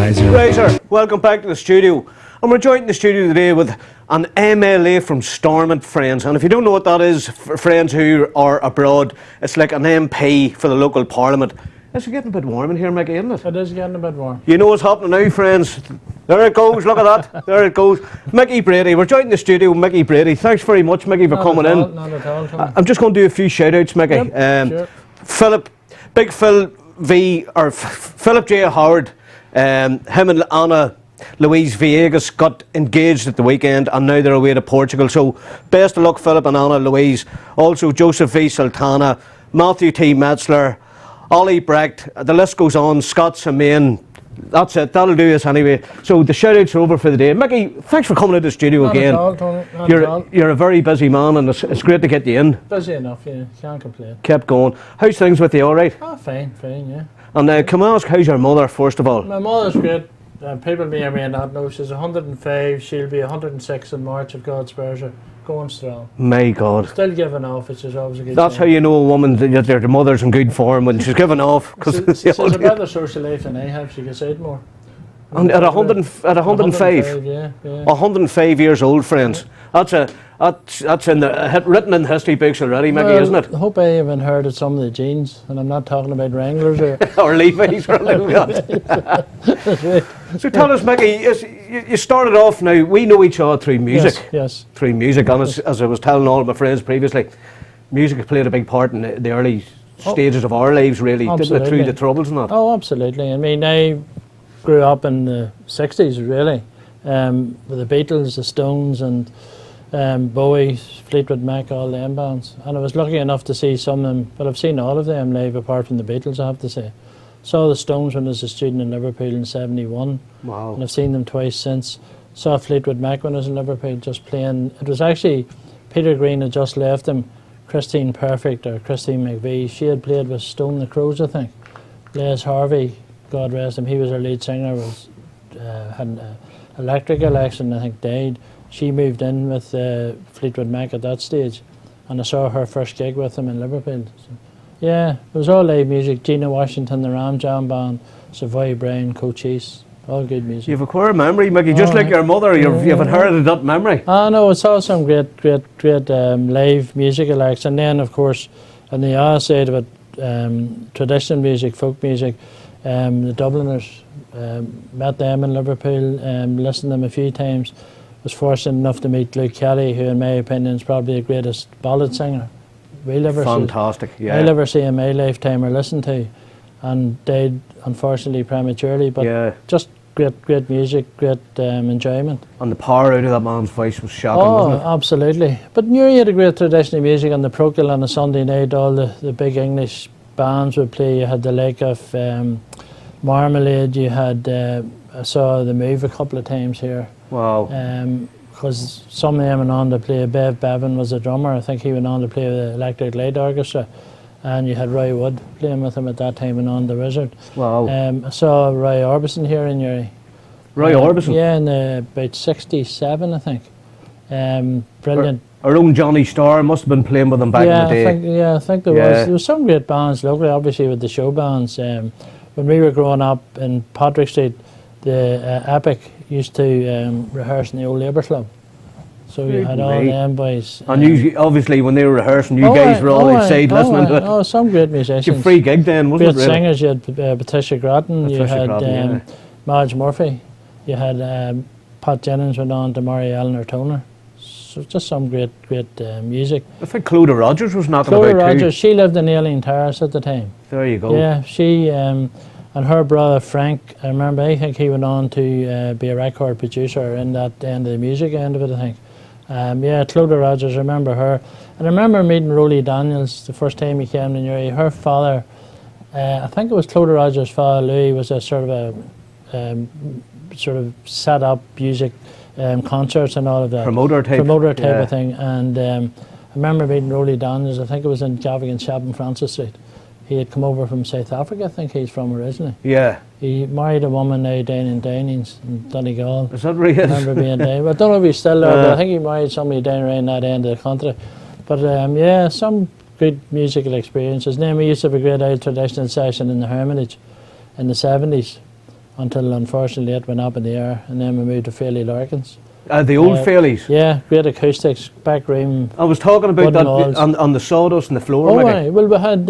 Riser. Riser, welcome back to the studio. And we're joined in the studio today with an MLA from Stormont, friends. And if you don't know what that is, for friends who are abroad, it's like an MP for the local parliament. It's getting a bit warm in here, Mickey, isn't it? It is getting a bit warm. You know what's happening now, friends. There it goes, look at that. There it goes. Mickey Brady, we're joined in the studio with Mickey Brady. Thanks very much, Mickey, for coming in. Not at all, Tony. I'm just going to do a few shout-outs, Mickey. Sure. Philip, Big Phil Philip J. Howard, him and Anna Louise Villegas got engaged at the weekend and now they're away to Portugal. So best of luck, Philip and Anna Louise. Also Joseph V. Sultana, Matthew T. Metzler, Ollie Brecht, the list goes on, Scott Semaine. That's it, that'll do us anyway. So the shout-outs are over for the day. Mickey, thanks for coming to the studio again. Not at all, Tony. You're a very busy man and it's great to get you in. Busy enough, yeah. Can't complain. Kept going. How's things with you, alright? Oh, fine, yeah. And can I ask, how's your mother, first of all? My mother's great. People may not know, she's 105, she'll be 106 in March if God spares her. Going strong. My God. Still giving off, which is always a good That's thing. how you know a woman, that their mother's in good form when she's giving off. She's a better social life than I have, she gets out more. And at 105? Yeah. 105 years old, friends. That's written in the history books already, Mickey, isn't it? I hope I have inherited some of the genes, and I'm not talking about Wranglers or... Or Levi's or So tell us, Mickey, you started off now, we know each other through music. Yes. Through music, and as I was telling all of my friends previously, music has played a big part in the early stages of our lives, really, didn't it, through the troubles and that? Oh, absolutely. I mean, I grew up in the 60s, really, with the Beatles, the Stones, and Bowie, Fleetwood Mac, all them bands. And I was lucky enough to see some of them, but I've seen all of them live apart from the Beatles, I have to say. Saw the Stones when I was a student in Liverpool in '71. Wow. And I've seen them twice since. Saw Fleetwood Mac when I was in Liverpool, just playing. It was actually, Peter Green had just left them. Christine Perfect, or Christine McVie, she had played with Stone the Crows, I think. Les Harvey, God rest him, he was our lead singer, had an electrical accident, I think, died. She moved in with Fleetwood Mac at that stage, and I saw her first gig with them in Liverpool. So, yeah, it was all live music. Gina Washington, the Ram Jam Band, Savoy Brown, Cochise, all good music. You've acquired memory, Mickey, just like your mother, you've inherited that memory. I know, it's all some great live musical acts. And then, of course, on the other side of it, traditional music, folk music, the Dubliners, met them in Liverpool, listened to them a few times. Was fortunate enough to meet Luke Kelly, who in my opinion is probably the greatest ballad singer we'll ever Fantastic, see. I'll ever see in my lifetime or listen to, and died unfortunately prematurely, but just great music, great enjoyment. And the power out of that man's voice was shocking, wasn't it? Absolutely. But Newry had a great traditional music on the Procol on a Sunday night. All the big English bands would play. You had the like of Marmalade, you had I saw The Move a couple of times here. Wow. Because some of them went on to play, Bev Bevan was a drummer, I think he went on to play with the Electric Light Orchestra, and you had Roy Wood playing with him at that time and on The Wizard. Wow. I saw Roy Orbison here in Newry. Roy Orbison? Yeah, in about 67 I think. Brilliant. Our own Johnny Starr must have been playing with them back in the day. I think there was. There was some great bands locally, obviously with the show bands. When we were growing up in Patrick Street, the Epic used to rehearse in the old Labour Club. So you had all them boys. And you, obviously when they were rehearsing, you guys were all outside listening to it. Oh, some great musicians. You free gig then, wasn't it? Great singers, you had Patricia Grattan, you had Madge Murphy, you had Pat Jennings went on to marry Eleanor Toner. So just some great music. I think Clodagh Rogers was knocking Clodagh about Rogers, too. she lived in Alien Terrace at the time. There you go. Yeah, she and her brother Frank, I remember, I think he went on to be a record producer in that end of the music end of it, I think. Yeah, Clodagh Rogers, I remember her. And I remember meeting Roly Daniels the first time he came to Newry. Her father, I think it was Clodagh Rogers' father, Louis, was a sort of set up music concerts and all of that. Promoter type of thing. And I remember meeting Roly Daniels, I think it was in Gavigan Shop in Francis Street. He had come over from South Africa, I think he's from originally. Yeah. He married a woman now down in Downings in Donegal. Is that really? I remember being down. I don't know if he's still there, but I think he married somebody down around that end of the country. But yeah, some good musical experiences. Then we used to have a great old traditional session in the Hermitage in the 70s. until unfortunately it went up in the air, and then we moved to Fairley Larkins. The old Fairleys. Yeah, great acoustics, back room. I was talking about that walls. on the sawdust and the floor. Oh, aye. Well, we had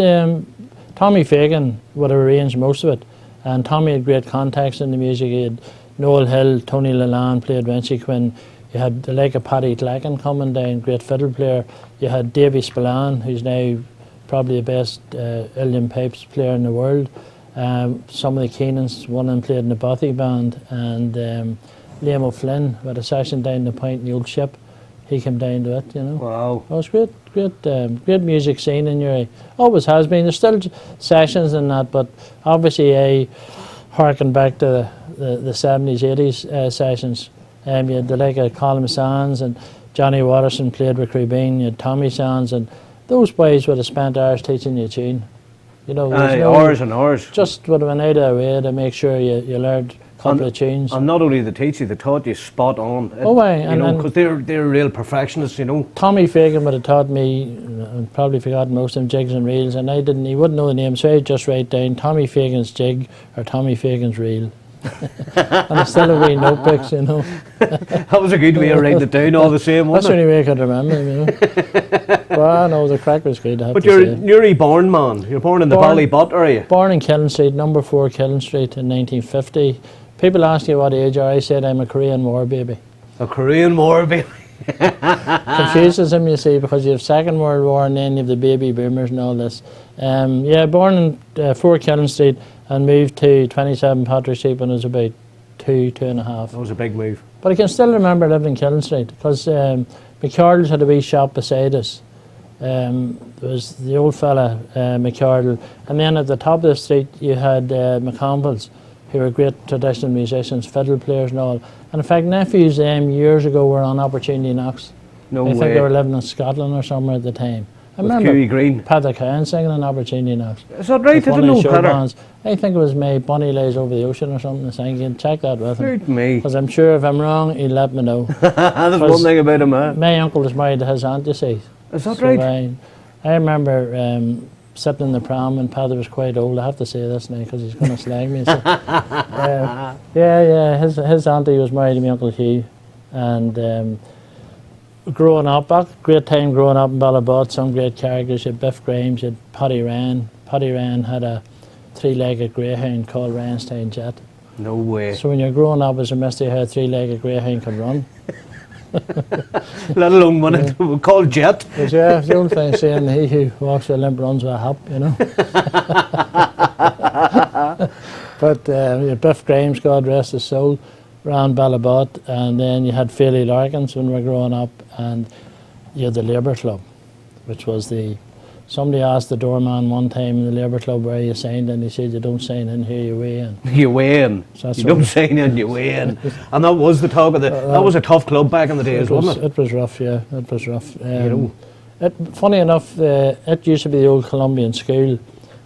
Tommy Fagan would have arranged most of it, and Tommy had great contacts in the music. He had Noel Hill, Tony Lalonde played Vinci Quinn. You had the like of Paddy Clacken coming down, great fiddle player. You had Davy Spillane, who's now probably the best Uilleann Pipes player in the world. Some of the Keenans, one of them played in the Bothy band, and Liam O'Flynn, who had a session down the Point in the old ship. He came down to it, you know. Wow. It was great music scene in Uri. Always has been. There's still sessions and that, but obviously I harken back to the 70s, 80s sessions. You had the like of Colin Sands and Johnny Watterson played with Crubeen. You had Tommy Sands, and those boys would have spent hours teaching you a tune. You know, hours and hours. Just would have went out of their way to make sure you learned a couple of tunes. And not only they teach you, they taught you spot on. Because they're real perfectionists, you know. Tommy Fagan would have taught me, and probably forgotten most of them, jigs and reels, and he wouldn't know the name, so I'd just write down Tommy Fagan's jig or Tommy Fagan's reel. And I still have wee notebooks, you know. That was a good way of writing it down all the same, That's wasn't the only way I could remember them, you know. Well, no, the crack was good, I have But to you're say. a Newry born man. You're born in the Ballybutt area. Born in Killen Street, number 4 Killen Street in 1950. People ask you what age are. I said I'm a Korean War baby. A Korean War baby. Confuses him, you see, because you have Second World War and then you have the baby boomers and all this. Yeah, born in 4 Killen Street and moved to 27 Patrick Street when I was about 2.5. That was a big move. But I can still remember living in Killen Street because McCardle's had a wee shop beside us. There was the old fella, McCardle, and then at the top of the street you had McConville's, who were great traditional musicians, fiddle players and all. And in fact, nephews years ago were on Opportunity Knocks. No I way. think they were living in Scotland or somewhere at the time. I With remember Hughie Green. Patrick Cowan singing on Opportunity Knocks. Is that right? I With one didn't of know the show Patrick. bands. I think it was May Bunny Lays Over the Ocean or something. So you can check that with him. Suit me. Because I'm sure if I'm wrong, he'll let me know. There's one thing about him, man. My uncle was married to his aunt, you see. Is that So right? I remember sitting in the pram and Paddy was quite old. I have to say this now because he's going to slag me. So, his auntie was married to my Uncle Hugh. And growing up, great time growing up in Ballybutt, some great characters. You had Biff Grimes, you had Paddy Ryan. Paddy Ryan had a 3-legged greyhound called Ryanstein Jet. No way. So when you're growing up as a mystery how a 3-legged greyhound can run. Let alone one we call Jet. But yeah, the old thing saying he who walks with a limp runs with a hop, you know. But you had Biff Grimes, God rest his soul, ran Ballybutt, and then you had Fairley Larkins when we were growing up, and you had the Labour Club, which was somebody asked the doorman one time in the Labour Club where you signed in. He said, you don't sign in here, you weigh in. You weigh in. So You don't sign in, you weigh in. And that was the talk of that was a tough club back in the days, wasn't it? It was rough, yeah, it was rough. Funny enough, it used to be the old Columbian school,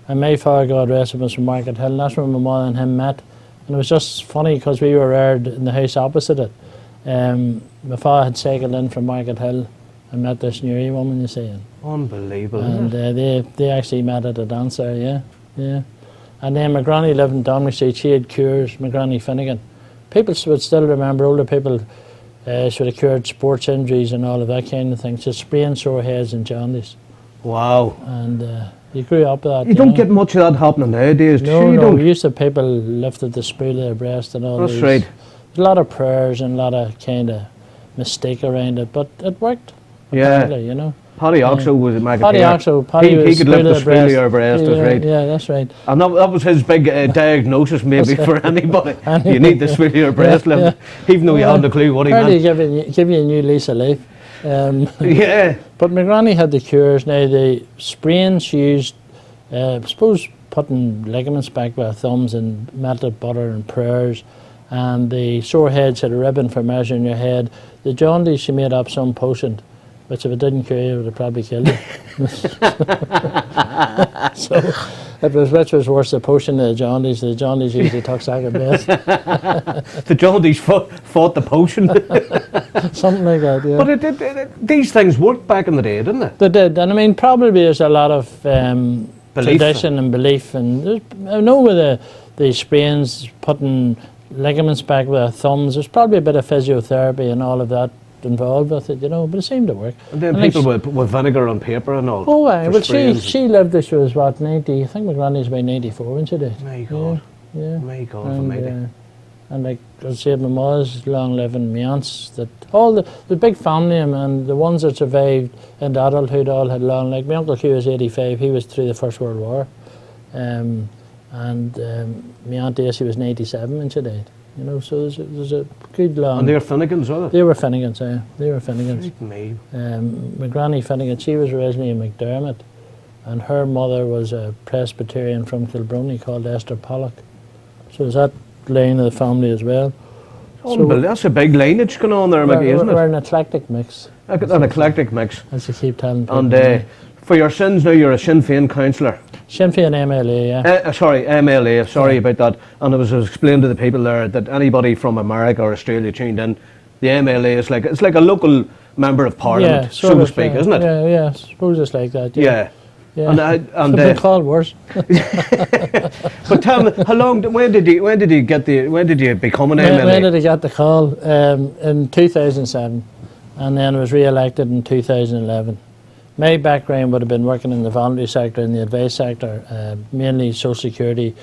and my father, God rest him, was from Market Hill, and that's where my mother and him met. And it was just funny because we were reared in the house opposite it. My father had cycled in from Market Hill and met this Newry woman, you see. Unbelievable. And they actually met at a dance there, yeah. And then my granny lived in Dominic Street. She had cures, my granny Finnegan. People would still remember, older people should have cured sports injuries and all of that kind of thing. Just sprain, sore heads and jaundice. Wow. And you grew up with that. You don't get much of that happening nowadays, do you? No, Don't. we used to have people lifted the spool of their breast and all That's these. right. There's a lot of prayers and a lot of kind of mistake around it, but it worked. Yeah. Apparently, you know. Paddy Oxo was a Paddy magazine. Oxo, Paddy He was could lift the spool of breast. your breast, that's right. Yeah, that's right. And that was his big diagnosis maybe for anybody. You need the spool of your breast lifted, even though you hadn't a clue what he Apparently meant. give you a new lease of life. Yeah. But my granny had the cures. Now the sprains she used, I suppose putting ligaments back with her thumbs and melted butter and prayers, and the sore heads had a ribbon for measuring your head. The jaundice she made up some potion, which if it didn't cure you, it would have probably killed you. So it was which was worse, the potion or the jaundice. The jaundice usually took second best. The jaundice fought the potion. Something like that, yeah. But these things worked back in the day, didn't they? They did, and I mean probably there's a lot of Belief. tradition and belief, and I know with the the sprains, putting ligaments back with their thumbs. There's probably a bit of physiotherapy and all of that involved with it, but it seemed to work. And then people with vinegar on paper and all. Oh, well, she lived this. She was what, 90? I think my granny's about 94 when she did. My God. Yeah. My God, and, and like I said, my mother's long living, my aunts, that all the big family and the ones that survived into adulthood all had long. Like my Uncle Hugh was 85, he was through the First World War. And my Aunt Daisy was 97 when she died. So there's a good long... And they were Finnegans, were they? They were Finnegans, yeah. They were Finnegans. Me. My granny Finnegan, she was originally in McDermott, and her mother was a Presbyterian from Kilbrony called Esther Pollock. So there's that line of the family as well. So that's a big lineage going on there, Mickey, isn't it? We're an eclectic mix. An eclectic mix. As you keep telling people. And for your sins now, you're a Sinn Féin councillor. Sinn Féin MLA, yeah. Sorry, MLA, sorry about that. And it was explained to the people there that anybody from America or Australia tuned in, the MLA is like, it's like a local member of Parliament, so to speak, isn't it? Yeah, I suppose it's like that, yeah. Yeah. And been called worse. But tell me, how long? When did you become an MLA? When did I get the call? In 2007, and then I was re-elected in 2011. My background would have been working in the voluntary sector, in the advice sector, mainly Social Security.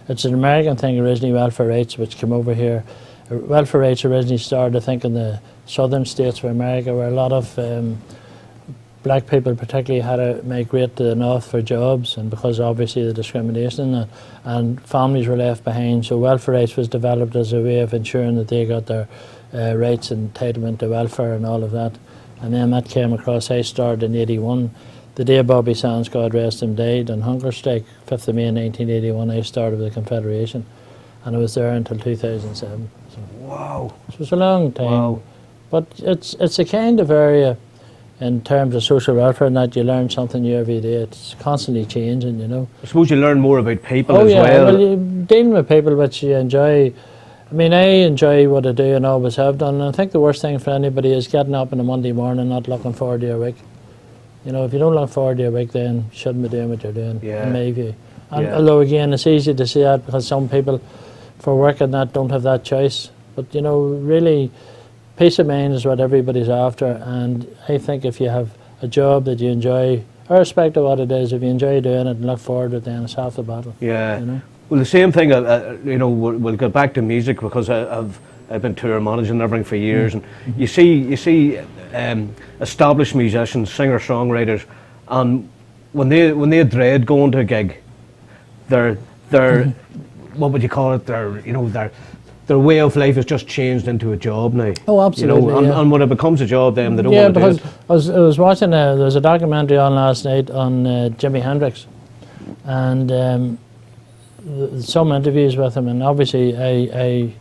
It's an American thing originally, welfare rates, which came over here. Welfare rates originally started, I think, in the southern states of America, where a lot of black people particularly had to migrate to the north for jobs, and because obviously the discrimination and families were left behind. So welfare rates was developed as a way of ensuring that they got their rights and entitlement to welfare and all of that. And then that came across. I started in 81. The day Bobby Sands, God rest him, died on hunger strike, 5th of May 1981, I started with the Confederation, and I was there until 2007. So, wow. So it's a long time. Wow. But it's a kind of area in terms of social welfare, and that you learn something new every day. It's constantly changing, I suppose you learn more about people as well. well. You're dealing with people which you enjoy. I mean, I enjoy what I do and always have done, and I think the worst thing for anybody is getting up on a Monday morning not looking forward to your week. If you don't look forward to your week, then you shouldn't be doing what you're doing, in my view. And although, again, it's easy to say that because some people, for work and that, don't have that choice. But, really, peace of mind is what everybody's after, and I think if you have a job that you enjoy, irrespective of what it is, if you enjoy doing it and look forward to it, then it's half the battle. Yeah. Well, the same thing, we'll get back to music because I've been tour managing and everything for years, and you see established musicians, singer-songwriters, and when they dread going to a gig, they're what would you call it? Their way of life has just changed into a job now. Oh, absolutely. And when it becomes a job, then they don't want to do it. Yeah, because I was watching, there was a documentary on last night on Jimi Hendrix, and some interviews with him, and obviously I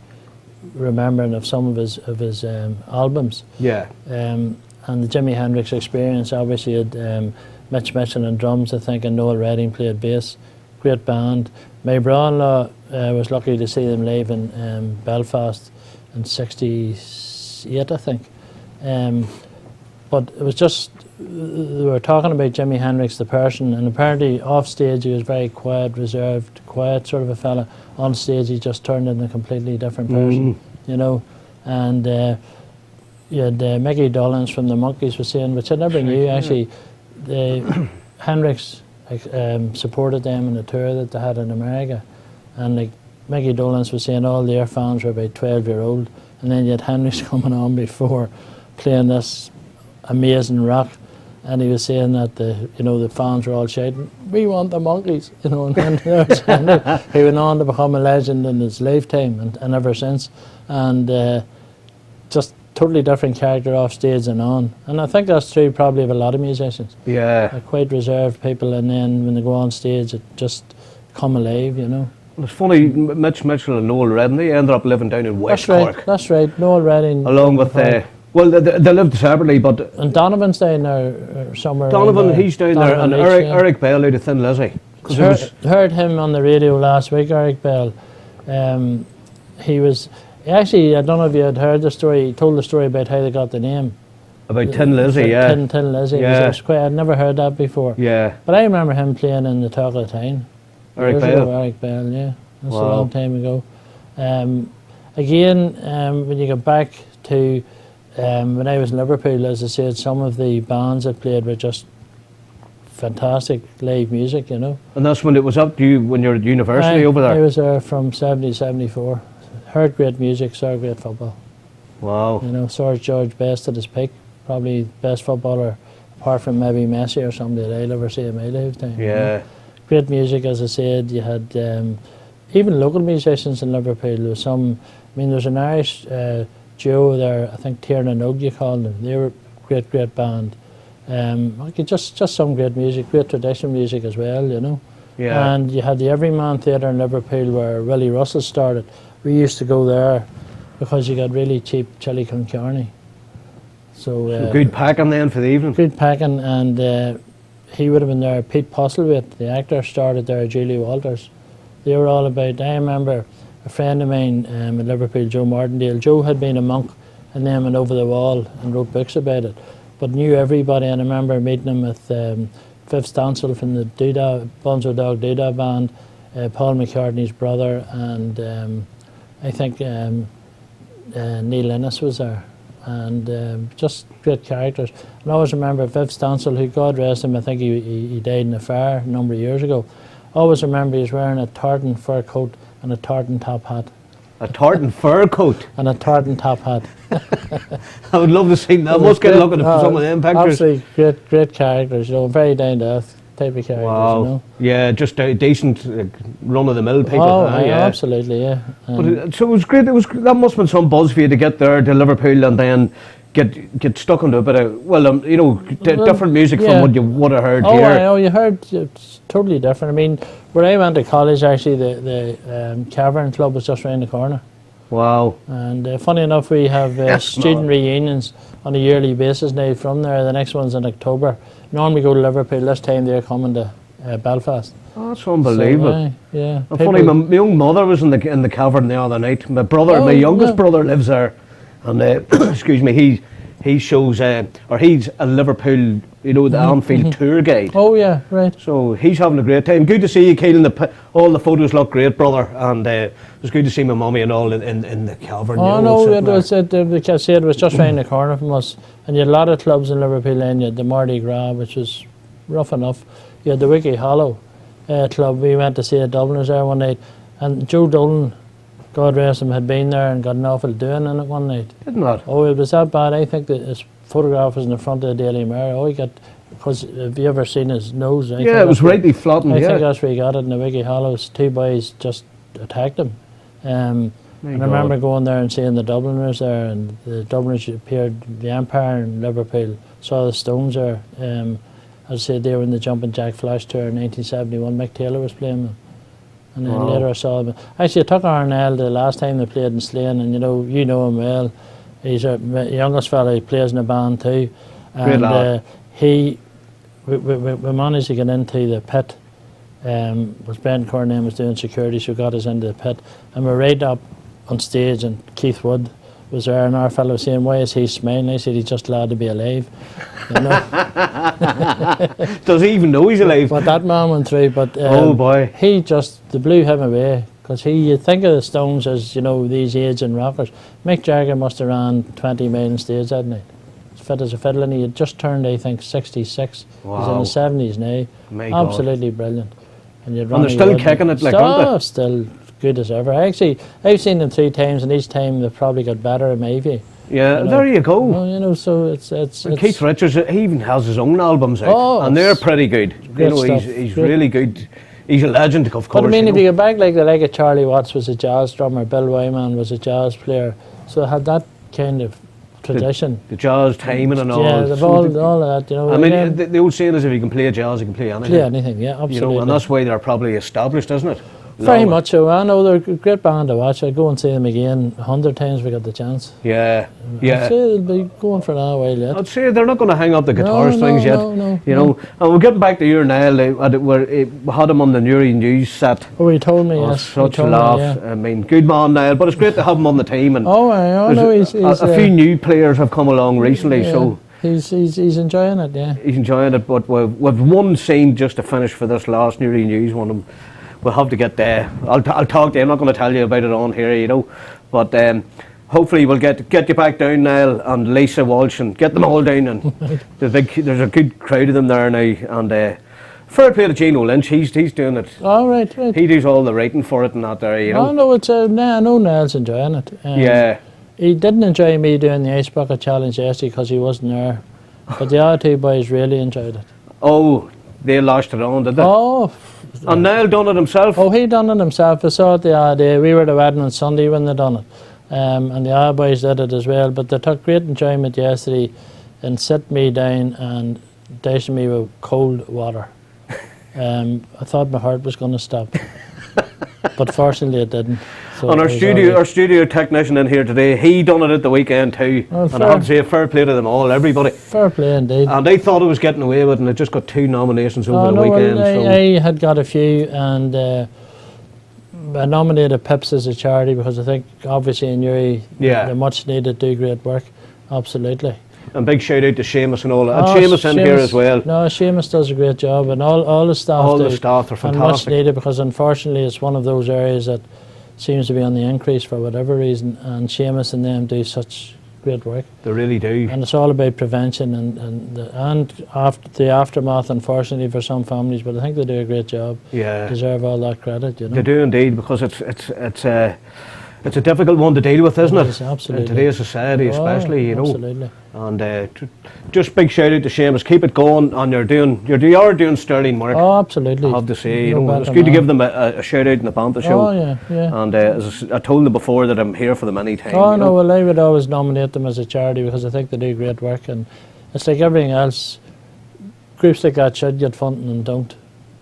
remembering of some of his albums. Yeah. And the Jimi Hendrix Experience obviously had Mitch Mitchell on drums, I think, and Noel Redding played bass. Great band. My brother-in-law was lucky to see them live in Belfast in '68, I think. But it was just, they were talking about Jimi Hendrix, the person, and apparently off stage he was very quiet, reserved, quiet sort of a fella. On stage he just turned into a completely different person, And you had Mickey Dolenz from the Monkees was saying, which I never knew actually, Hendrix supported them in a tour that they had in America, and like Mickey Dolenz was saying all their fans were about 12-year-old, and then you had Hendrix coming on before playing this amazing rock, and he was saying that the fans were all shouting, "We want the Monkees," and then he went on to become a legend in his lifetime and ever since, and just totally different character off stage and on. And I think that's true probably of a lot of musicians. Yeah. They're quite reserved people, and then when they go on stage it just come alive, Well, it's funny, Mitch Mitchell and Noel Redding, they ended up living down in West Cork. That's right, Noel Redding. Along with, they lived separately, but... And Donovan's down there somewhere. Donovan, he's down there, and Eric Bell out of Thin Lizzy. Heard him on the radio last week, Eric Bell. He was... Actually, I don't know if you had heard the story. He told the story about how they got the name. About Tin Lizzy, yeah. Tin Lizzy. Yeah. It was quite, I'd never heard that before. Yeah. But I remember him playing in the Talk of the Town. Eric Bell. Eric Bell, yeah. That's a Wow. long time ago. Again, when you go back to when I was in Liverpool, as I said, some of the bands that played were just fantastic live music, you know. And that's when it was up to you when you were at university over I there? was there from 70 to 74. Heard great music, saw great football. Wow. You know, saw George best at his peak. Probably best footballer, apart from maybe Messi or somebody that I'll ever see in my lifetime. You know. Yeah. Great music, as I said. You had even local musicians in Liverpool. There was some, I mean, there's an Irish duo there, I think Tiernan and Oak you call them. They were a great band. Okay, just some great music, great traditional music as well, you know. Yeah. And you had the Everyman Theatre in Liverpool where Willie Russell started. We used to go there because you got really cheap chili con carne. So Good packing then for the evening? good packing, and he would have been there. Pete Postlewaite, the actor, started there. Julie Walters. They were all about. I remember a friend of mine in Liverpool, Joe Martindale. Joe had been a monk and then went over the wall and wrote books about it, but knew everybody. And I remember meeting him with Viv Stansel from the Bonzo Dog Doodah band, Paul McCartney's brother, and I think Neil Innes was there. And just great characters. And I always remember Viv Stansel, who, God rest him, I think he died in a fire a number of years ago. I always remember he was wearing a tartan fur coat and a tartan top hat. A tartan fur coat? And a tartan top hat. I would love to see that. I must get a look at some of them pictures. Absolutely great characters, you know, very down to earth type of characters, Wow. you know. Yeah, just a decent run-of-the-mill people. Oh, yeah. absolutely, yeah. So it was great. That must have been some buzz for you to get there to Liverpool and then get stuck into a bit of, you know, different music from what you would have heard here. You heard, it's totally different. I mean, where I went to college, actually, the Cavern Club was just around the corner. Wow. And funny enough, we have student reunions on a yearly basis now from there. The next one's in October. Normally go to Liverpool. This time they're coming to Belfast. Oh, that's unbelievable. So, yeah. And funny, my young mother was in the Cavern the other night. My brother, my youngest brother, lives there, and excuse me, he shows or he's a Liverpool, you know, the Anfield tour guide. Oh yeah, right. So he's having a great time. Good to see you, Keelan. All the photos look great, brother, and it was good to see my mummy and all in the Cavern. Oh no, it was it was just round the corner from us, and you had a lot of clubs in Liverpool. And you had the Mardi Gras, which was rough enough. You had the Wiki Hollow club. We went to see the Dubliners there one night, and Joe Dolan, God rest him, had been there and got an awful doing in it one night. Didn't that? Oh, it was that bad. I think that his photograph was in the front of the Daily Mirror. Oh, he got, because have you ever seen his nose? Yeah, it was rightly flattened. I think that's where he got it in the Wiki Hollows. Two boys just attacked him. And I remember going there and seeing the Dubliners there, and the Dubliners appeared, the Empire in Liverpool, saw the Stones there. As I said, they were in the Jumping Jack Flash tour in 1971. Mick Taylor was playing them. And then later I saw them. Actually, I took Arnell the last time they played in Slane, and you know him well. He's a youngest fella. He plays in a band too. And we managed to get into the pit. Was Ben Cornell was doing security, so got us into the pit. And we're right up on stage, and Keith Wood was there, and our fellow was saying, "Why is he smiling?" I said, "He's just glad to be alive." You know? Does he even know he's alive? But that man went through. But oh boy, they blew him away, because you'd think of the Stones as, you know, these aging rockers. Mick Jagger must have ran 20 miles on stage that night, as fit as a fiddle, and he had just turned, I think, 66. Wow. He's in his 70s now. My Absolutely brilliant. And they're still kicking it, like, aren't they? Still good as ever. Actually, I've seen them 3 times, and each time they've probably got better in my view. Yeah, there you go. Well, you know, so it's Keith Richards, he even has his own albums out, and they're pretty good. You know, he's really good. He's a legend, of course. But I mean, if you go back like Charlie Watts was a jazz drummer, Bill Wyman was a jazz player, so it had that kind of tradition. The jazz timing and all. Yeah, they've all of that, you know. I mean, the old saying is, if you can play jazz, you can play anything. Play anything, yeah, absolutely. You know, and that's why they're probably established, isn't it? Very much so. I know they're a great band to watch. I'd go and see them again 100 times if we got the chance. Yeah, yeah. I'd say they'll be going for a while yet. I'd say they're not going to hang up the guitar strings yet. No, you know, and we're getting back to your Niall. We had him on the Newry News set. Oh, he told me, yes. Such a laugh. I mean, good man, Niall. But it's great to have him on the team. And I know he's a few new players have come along recently, so. He's enjoying it, yeah. He's enjoying it, but we've one scene just to finish for this last Newry News one. we'll have to get there. I'll talk to you. I'm not going to tell you about it on here, you know, but hopefully we'll get you back down, Niall, and Lisa Walsh, and get them all down. And there's a good crowd of them there now, and fair play to Gino Lynch. He's doing it. Oh, right. He does all the writing for it and that there, you know. Oh no, it's I know Niall's enjoying it. Yeah. He didn't enjoy me doing the ice bucket challenge yesterday because he wasn't there, but the other two boys really enjoyed it. Oh, they lashed it on, did they? Oh. And Niall done it himself? Oh, he done it himself. I saw it the other day. We were at the wedding on Sunday when they done it. And the other boys did it as well. But they took great enjoyment yesterday and sit me down and dosing me with cold water. I thought my heart was going to stop. But fortunately it didn't. So and our studio technician in here today, he done it at the weekend too. Oh, and I have to say, fair play to them all, everybody. Fair play indeed. And they thought it was getting away with it, and it just got 2 nominations over the weekend. Well, I had got a few, and I nominated Pips as a charity because I think obviously in Uri they much needed to do great work. Absolutely. And big shout out to Seamus and all that. And Seamus in here as well. No, Seamus does a great job, and all the staff all do. The staff are fantastic. And much needed, because unfortunately it's one of those areas that seems to be on the increase for whatever reason, and Seamus and them do such great work. They really do. And it's all about prevention and after the aftermath, unfortunately, for some families, but I think they do a great job. Yeah. Deserve all that credit, you know. They do indeed, because it's a difficult one to deal with, isn't it? Absolutely. In today's society, especially, you know. Absolutely. And just big shout out to Seamus. Keep it going, and you're doing sterling work. Oh, absolutely. I have to say, you know, it's good to give them a shout out in the Banter show. Oh, yeah. And as I told them before, that I'm here for them anytime. Oh, no, well, I would always nominate them as a charity because I think they do great work, and it's like everything else. Groups like that should get funding and don't,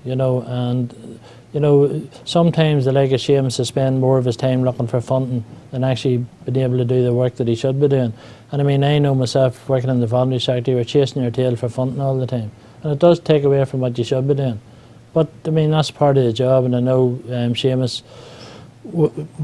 you know, and you know, sometimes the like of Seamus to spend more of his time looking for funding than actually being able to do the work that he should be doing. And I mean, I know myself working in the voluntary sector, you're chasing your tail for funding all the time, and it does take away from what you should be doing. But I mean, that's part of the job, and I know Seamus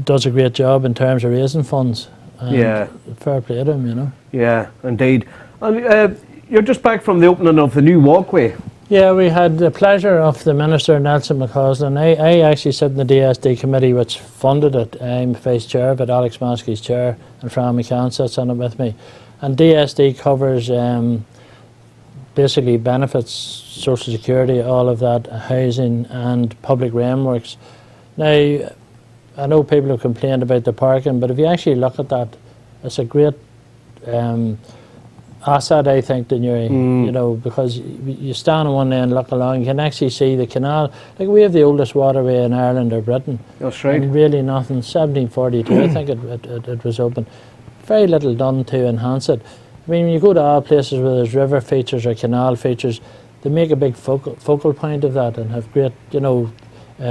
does a great job in terms of raising funds. And fair play to him, you know. Yeah, indeed. And you're just back from the opening of the new walkway. Yeah, we had the pleasure of the Minister, Nelson McCausland. I actually sit in the DSD committee which funded it. I'm vice chair, but Alex Maskey's chair, and Fran McCann sits on it with me. And DSD covers basically benefits, social security, all of that, housing and public rainworks. Now, I know people have complained about the parking, but if you actually look at that, it's a great asset, I think, to Newry, you know, because you stand on one end and look along, you can actually see the canal. Like, we have the oldest waterway in Ireland or Britain. That's right. And really nothing, 1742 I think it was open. Very little done to enhance it. I mean, when you go to all places where there's river features or canal features, they make a big focal point of that and have great, you know,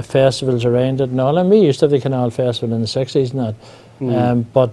festivals around it and all. And we used to have the Canal Festival in the 60s and that. But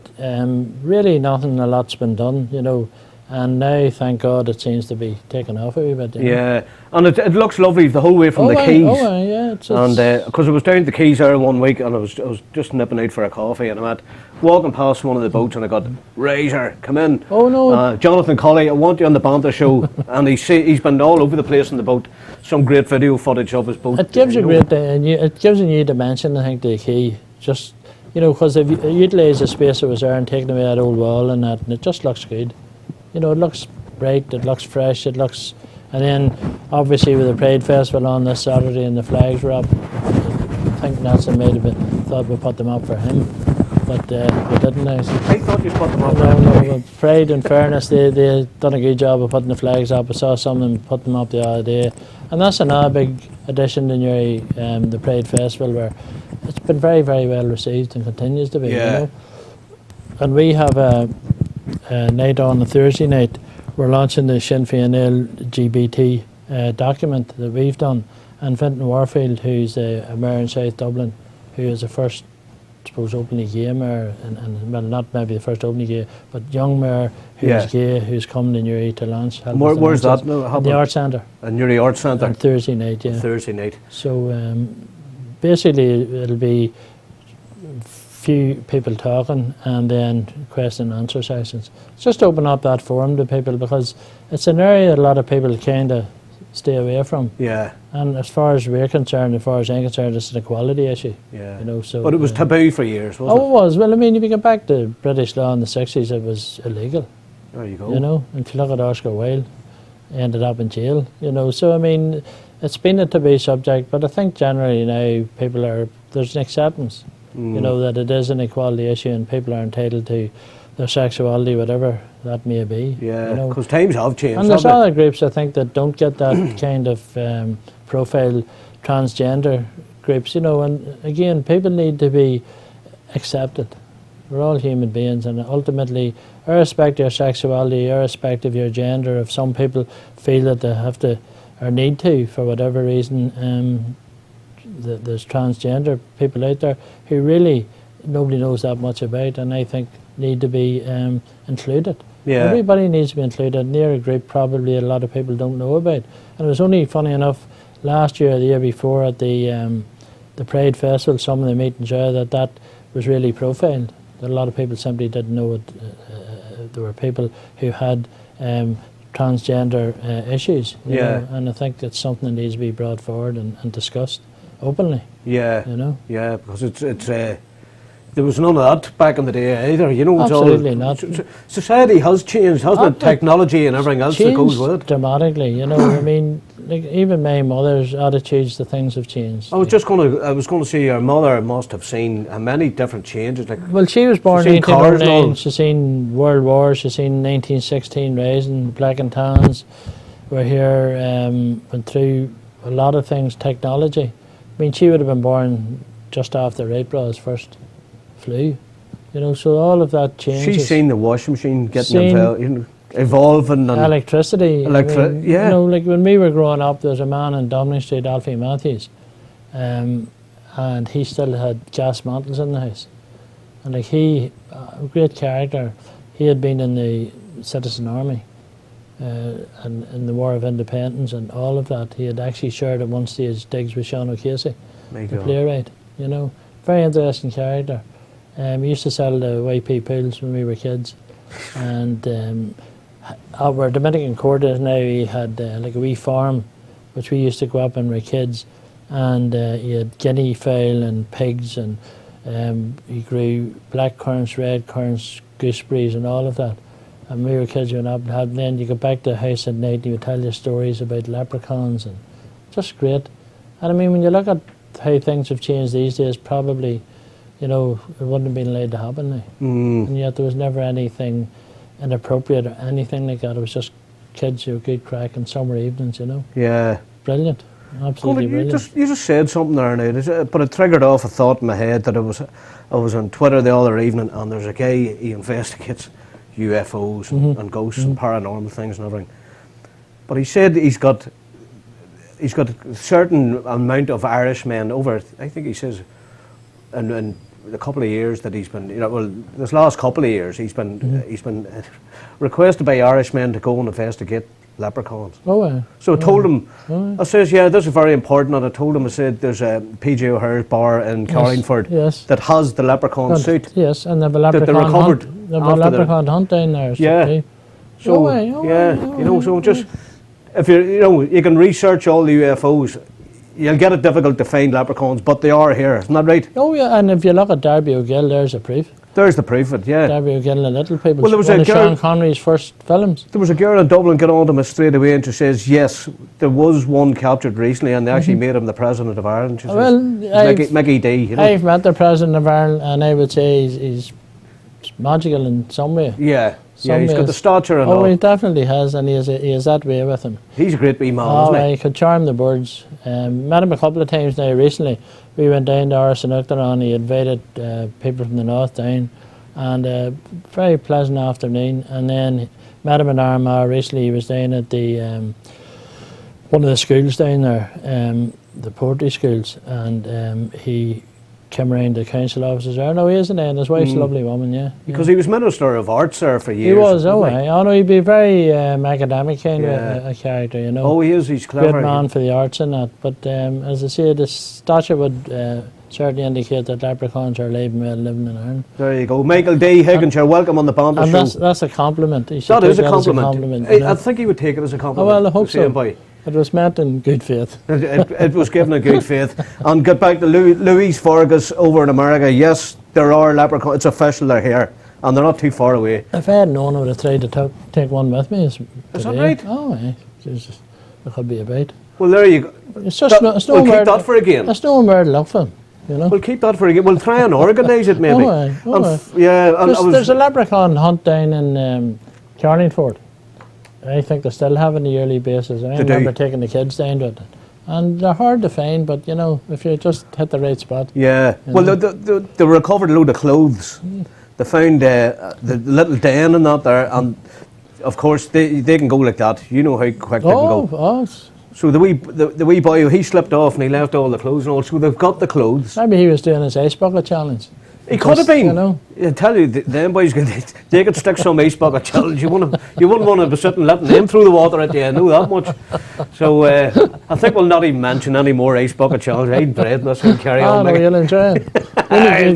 really nothing a lot's been done, you know. And now, thank God, it seems to be taken off a wee bit. Yeah, and it looks lovely the whole way from the quays. Yeah, and because I was down at the quays there one week, and I was just nipping out for a coffee, and I'm walking past one of the boats, and I got, Razor, come in. Oh no, Jonathan Colley, I want you on the Banter show. And he's been all over the place on the boat. Some great video footage of his boat. It gives a great, it gives a new dimension, I think, to the quay. Just, you know, because they've utilised the space that was there and taken away that old wall and that, and it just looks good. You know, it looks bright, it looks fresh, it looks... And then, obviously, with the Pride Festival on this Saturday and the flags were up, I think Nelson may have thought we put them up for him, but we didn't. I thought you put them up No, Pride, in fairness, they done a good job of putting the flags up. I saw some of them put them up the other day. And that's another big addition to Newry, the Pride Festival, where it's been very, very well received and continues to be, you know. And we have a night on a Thursday night, we're launching the Sinn Féin LGBT document that we've done, and Fintan Warfield, who's a mayor in South Dublin, who is the first, I suppose, openly gay mayor, and well, not maybe the first openly gay, but young mayor who's gay, who's coming to Newry to launch. Where's that? The Arts Centre. Newry Arts Centre. On Thursday night, yeah. Thursday night. So basically it'll be few people talking and then question and answer sessions. Just open up that forum to people, because it's an area that a lot of people kind of stay away from. Yeah. And as far as we're concerned, as far as I'm concerned, it's an equality issue. Yeah. You know, so. But it was taboo for years, wasn't Oh, it was. Well, I mean, if you go back to British law in the 60s, it was illegal. it? There you go. You know, and if you look at Oscar Wilde, he ended up in jail. You know, so I mean, it's been a taboo subject, but I think generally now there's an acceptance. You know, that it is an equality issue and people are entitled to their sexuality, whatever that may be. Yeah, you know. because times have changed. And there's haven't other groups, I think, that don't get that kind of profile, transgender groups, you know, and again, people need to be accepted. We're all human beings, and ultimately, irrespective of your sexuality, irrespective of your gender, if some people feel that they have to or need to, for whatever reason, there's transgender people out there who really nobody knows that much about, and I think need to be included. Yeah. Everybody needs to be included. Near a group probably a lot of people don't know about. And it was only funny enough last year or the year before at the Pride Festival, some of the meetings that was really profiled. That a lot of people simply didn't know it. There were people who had transgender issues. You know, and I think it's something that needs to be brought forward and discussed openly. Yeah. You know. Yeah, because it's there was none of that back in the day either. You know, it's Absolutely all, not. Society has changed, hasn't it? Technology and everything else that goes with it. Dramatically, you know. I mean, like even my mother's attitudes to things have changed. I was going to say your mother must have seen many different changes. Like, well, she was born in she's seen cars and all. 1909. She's seen World War. She's seen 1916 Rising, Black and Tans. We're here, went through a lot of things. Technology. I mean, she would have been born just after Wright Brothers first flew. You know, so all of that changes. she's seen the washing machine getting evolving and electricity. I mean, yeah. You know, like when we were growing up, there was a man in Dublin Street, Alfie Matthews, and he still had gas mantles in the house. And like a great character, he had been in the Citizen Army and in the War of Independence and all of that. He had actually shared at one stage digs with Sean O'Casey, the playwright. You know, very interesting character. He used to sell the YP pools when we were kids, and our Dominican quarters now, he had like a wee farm, which we used to go up when we were kids, and he had guinea fowl and pigs, and he grew black currants, red currants, gooseberries, and all of that. And we were kids, you went up and had. And then you go back to the house at night, and he would tell you stories about leprechauns, and just great. And I mean, when you look at how things have changed these days, probably, you know, it wouldn't have been allowed to happen now. And yet there was never anything inappropriate or anything like that. It was just kids who were good crack on summer evenings, you know. Yeah. Brilliant. Absolutely brilliant. You just said something there now, but it triggered off a thought in my head that I was on Twitter the other evening, and there's a guy, he investigates UFOs and ghosts and paranormal things and everything. But he said he's got a certain amount of Irishmen over, I think he says, in a couple of years that he's been, you know, well, this last couple of years he's been requested by Irishmen to go and investigate leprechauns. Oh, yeah. So I told him, I says, yeah, this is very important, and I told him, I said, there's a PJ O'Hare's bar in Carlingford that has the leprechaun suit. Yes, and they have a leprechaun hunt. They have a leprechaun hunt down there. Yeah. So, you know, so just, if you can research all the UFOs, you'll get it difficult to find leprechauns, but they are here, isn't that right? Oh, yeah, and if you look at Darby O'Gill, there's a proof. There's the proof of it, yeah. Darby O'Gill and Little People. Well, there was one a of girl, Sean Connery's first films. There was a girl in Dublin got on to me straight away, and she says, yes, there was one captured recently, and they actually made him the President of Ireland. She says, Mickey D. You know? I've met the President of Ireland, and I would say he's magical in some way. Yeah. Yeah, he's got the stature and all. Oh, he definitely has, and he has that way with him. He's a great wee man, isn't he? He could charm the birds. Met him a couple of times now recently. We went down to Arsenukton, he invited people from the north down, and very pleasant afternoon. And then met him in Armagh recently. He was down at the one of the schools down there, the poetry schools, and he came around the council offices there. No, he isn't, and his wife's a lovely woman, yeah. Because he was Minister of Arts there for years. He was, I know he'd be very academic kind of a character, you know. Oh, he is, he's clever. Great man for the arts and that. But as I say, the stature would certainly indicate that leprechauns are alive and well living in Ireland. There you go. Michael D. Higgins, you're welcome on the Banter show. And that's a compliment. That is a compliment. I think he would take it as a compliment. Oh, well, I hope so. It was meant in good faith. It was given a good faith. And get back to Louise Fergus over in America. Yes, there are leprechauns. It's official, they're here. And they're not too far away. If I had known, I would have tried to take one with me. Is that right? Oh, aye. Jesus. It could be a bite. Well, there you go. It's just we'll keep that for again. There's no where to look for them, you know. We'll keep that for again. We'll try and organise it, maybe. Oh, aye. Yeah. There's a leprechaun hunt down in Carlingford. I think they still have on a yearly basis. I remember taking the kids down to it. And they're hard to find, but, you know, if you just hit the right spot. Yeah. Well, they recovered a load of clothes. They found the little den and that there, and of course they can go like that. You know how quick they can go. Oh, so the wee boy, he slipped off and he left all the clothes and all. So they've got the clothes. maybe he was doing his ice bucket challenge. He could have been. You know. I tell you, them boys, they could stick some ice bucket challenge. You wouldn't want to be sitting letting them through the water at the end. Know that much. So I think we'll not even mention any more ice bucket challenge. I'd dread this and carry on. No, you'll enjoy it. I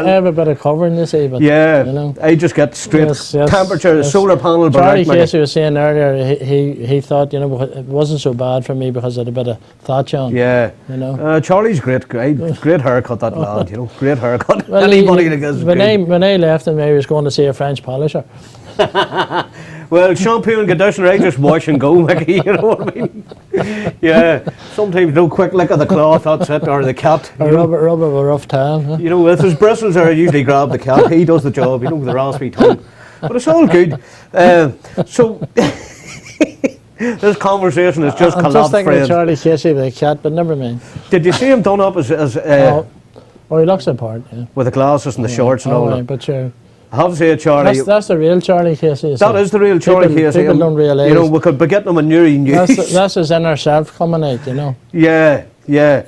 have a bit of covering this evening. Yeah, you know. I just get straight temperature, solar panel. Charlie Casey was saying earlier, he thought, you know, it wasn't so bad for me because I had a bit of thatch on. Yeah, you know. Charlie's great haircut, that lad. You know, great haircut. Well, anybody that gets when I left him, I was going to see a French polisher. Well, shampoo and conditioner, I just wash and go, Mickey, you know what I mean? Yeah, sometimes no quick lick of the cloth, that's it, or the cat. Or rub of a rough towel. Huh? You know, if there's bristles there, I usually grab the cat. He does the job, you know, with the raspy tongue. But it's all good. So, this conversation has just collapsed, I'm just thinking friends. of Charlie Casey with a cat, but never mind. Did you see him done up as oh, he looks the part, yeah. with the glasses and the shorts and all that? But sure. I have to say, Charlie. That's the real Charlie Casey. That is the real Charlie Casey. People don't realise. You know, we could be getting him a new news. That's his inner self coming out, you know. Yeah.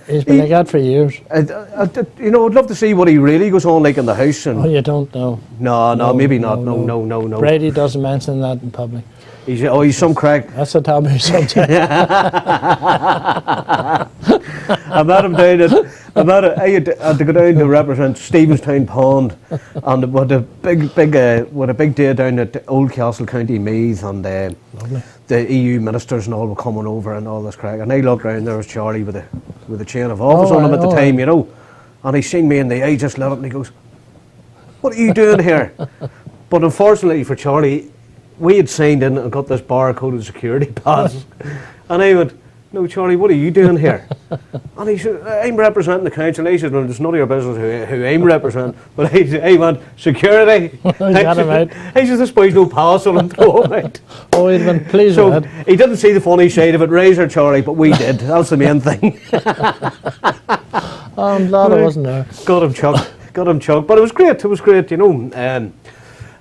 He's been like that for years. You know, I'd love to see what he really goes on like in the house. And you don't know. No, maybe not. No. Brady doesn't mention that in public. He's some crack. That's a taboo subject. I met him down I had to go down to represent Stephenstown Pond, and with a big day down at Oldcastle, County Meath, and the EU ministers and all were coming over and all this crack. And I looked round, there was Charlie with a chain of office on him at the time, you know. And he seen me in the eye, just lit up, and he goes, "What are you doing here?" But unfortunately for Charlie, we had signed in and got this barcoded security pass. And I went, "No, Charlie, what are you doing here?" And he said, "I'm representing the council." I said, "Well, it's none of your business who I'm representing." But I went, "Security." I said, "This boy's no pass on him, throw him out." Oh, he'd been pleased so with it. He didn't see the funny side of it, Razor Charlie, but we did. That's the main thing. I'm glad I wasn't there. Got him chucked. But it was great, you know.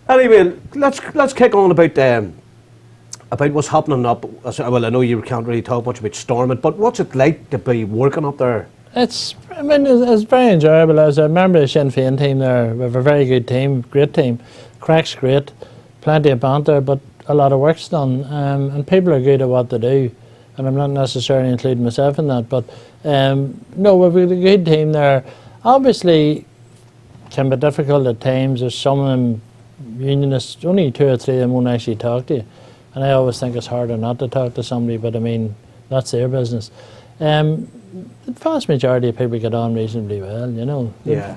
Anyway, let's kick on about what's happening up. Well, I know you can't really talk much about Stormont, but what's it like to be working up there? It's very enjoyable. As I remember the Sinn Féin team there, we have a very good team, great team. Crack's great, plenty of banter, but a lot of work's done, and people are good at what they do. And I'm not necessarily including myself in that, but no, we've got a good team there. Obviously, can be difficult at times. There's some of them unionists, only 2 or 3 of them won't actually talk to you. And I always think it's harder not to talk to somebody, but I mean, that's their business. The vast majority of people get on reasonably well, you know. Yeah.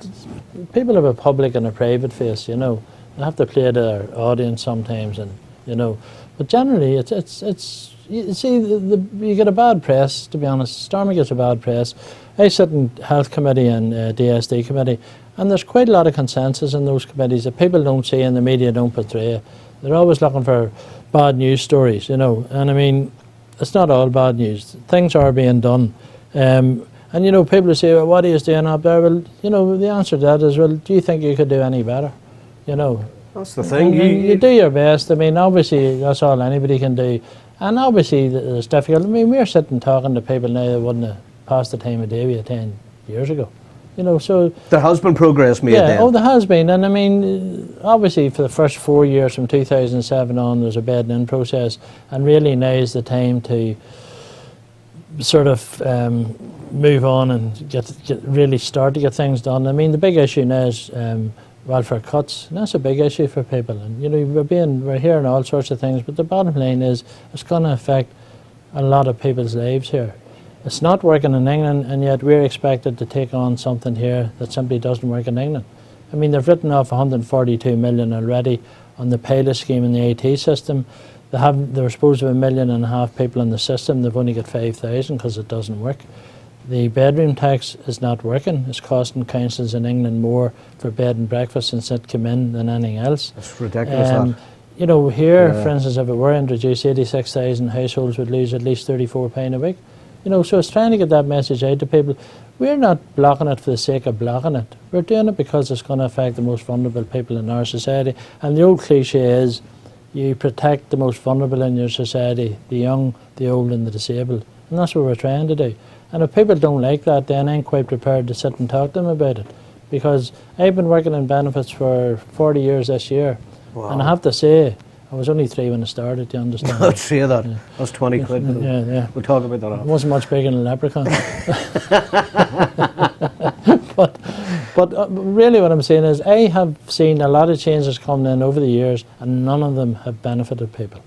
People have a public and a private face, you know. They have to play to their audience sometimes, and you know. But generally, it's you see, you get a bad press, to be honest. Stormont gets a bad press. I sit in Health Committee and DSD Committee, and there's quite a lot of consensus in those committees that people don't see and the media don't portray. They're always looking for bad news stories, you know. And I mean, it's not all bad news. Things are being done. And, you know, people say, well, what are you doing up there? Well, you know, the answer to that is, well, do you think you could do any better? You know. That's the thing. You do your best. I mean, obviously, that's all anybody can do. And obviously, it's difficult. I mean, we're sitting talking to people now that wouldn't have passed the time of day with 10 years ago. You know, so there has been progress made. Yeah, then. there has been, and I mean, obviously for the first 4 years from 2007 on, there's a bedding-in process, and really now is the time to sort of move on and really start to get things done. I mean, the big issue now is welfare cuts, and that's a big issue for people. And you know, we're hearing all sorts of things, but the bottom line is it's going to affect a lot of people's lives here. It's not working in England, and yet we're expected to take on something here that simply doesn't work in England. I mean, they've written off 142 million already on the pilot scheme in the AT system. There were supposed to be 1.5 million people in the system. They've only got 5,000 because it doesn't work. The bedroom tax is not working. It's costing councils in England more for bed and breakfast since it came in than anything else. That's ridiculous. You know, here, for instance, if it were introduced, 86,000 households would lose at least £34 a week. You know, so it's trying to get that message out to people. We're not blocking it for the sake of blocking it. We're doing it because it's going to affect the most vulnerable people in our society. And the old cliche is, you protect the most vulnerable in your society, the young, the old and the disabled. And that's what we're trying to do. And if people don't like that, then I'm quite prepared to sit and talk to them about it. Because I've been working in benefits for 40 years this year. Wow. And I have to say, I was only 3 when I started, you understand? I'd say that. Yeah. That's 20 quid. Yeah. We'll talk about that after. It wasn't much bigger than a leprechaun. but really what I'm saying is I have seen a lot of changes coming in over the years and none of them have benefited people.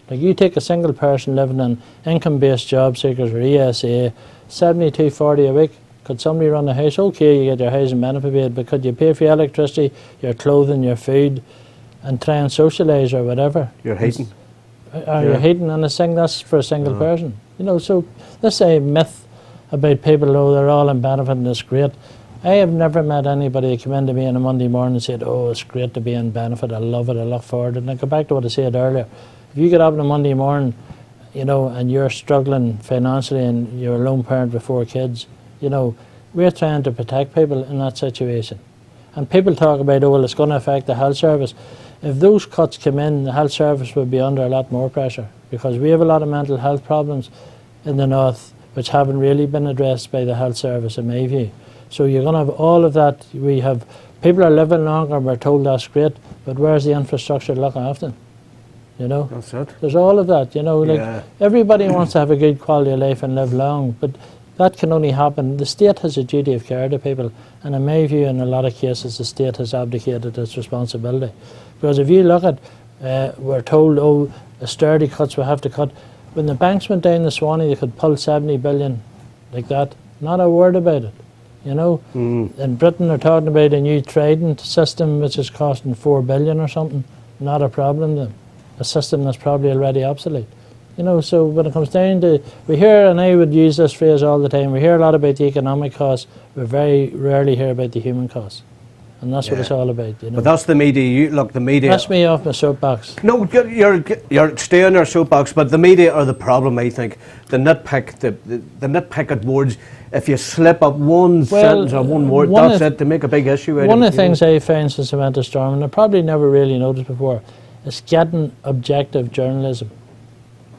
Like you take a single person living in income-based job seekers or ESA, 72.40 a week. Could somebody run a house? Okay, you get your housing benefit paid, but could you pay for your electricity, your clothing, your food, and try and socialise or whatever? You're heating. You're heating, and that's for a single person. You know, so this is a myth about people, oh, they're all in benefit and it's great. I have never met anybody that came in to me on a Monday morning and said, oh, it's great to be in benefit, I love it, I look forward to it. And I go back to what I said earlier. If you get up on a Monday morning, you know, and you're struggling financially and you're a lone parent with 4 kids, you know, we're trying to protect people in that situation. And people talk about, oh, well, it's going to affect the health service. If those cuts came in, the health service would be under a lot more pressure because we have a lot of mental health problems in the north which haven't really been addressed by the health service in my view. So you're going to have all of that. People are living longer and we're told that's great, but where's the infrastructure to look after them? You know? That's it. There's all of that, you know, like everybody wants to have a good quality of life and live long, but that can only happen. The state has a duty of care to people, and in my view, in a lot of cases, the state has abdicated its responsibility. Because if you look at, we're told, oh, austerity cuts we have to cut. When the banks went down the Swanee, they could pull 70 billion like that. Not a word about it, you know. In Britain, they're talking about a new Trident system, which is costing 4 billion or something. Not a problem then. A system that's probably already obsolete. You know, so when it comes down to, we hear, and I would use this phrase all the time, we hear a lot about the economic costs, we very rarely hear about the human costs. And that's what it's all about, you know. But that's the media. Look, the media... That's me off my soapbox. No, you're staying on your soapbox, but the media are the problem, I think. The nitpick, the nitpick at words. If you slip up one sentence or one word, that's it, to make a big issue out of it. One of the things I found since I went to Storm, and I probably never really noticed before, is getting objective journalism.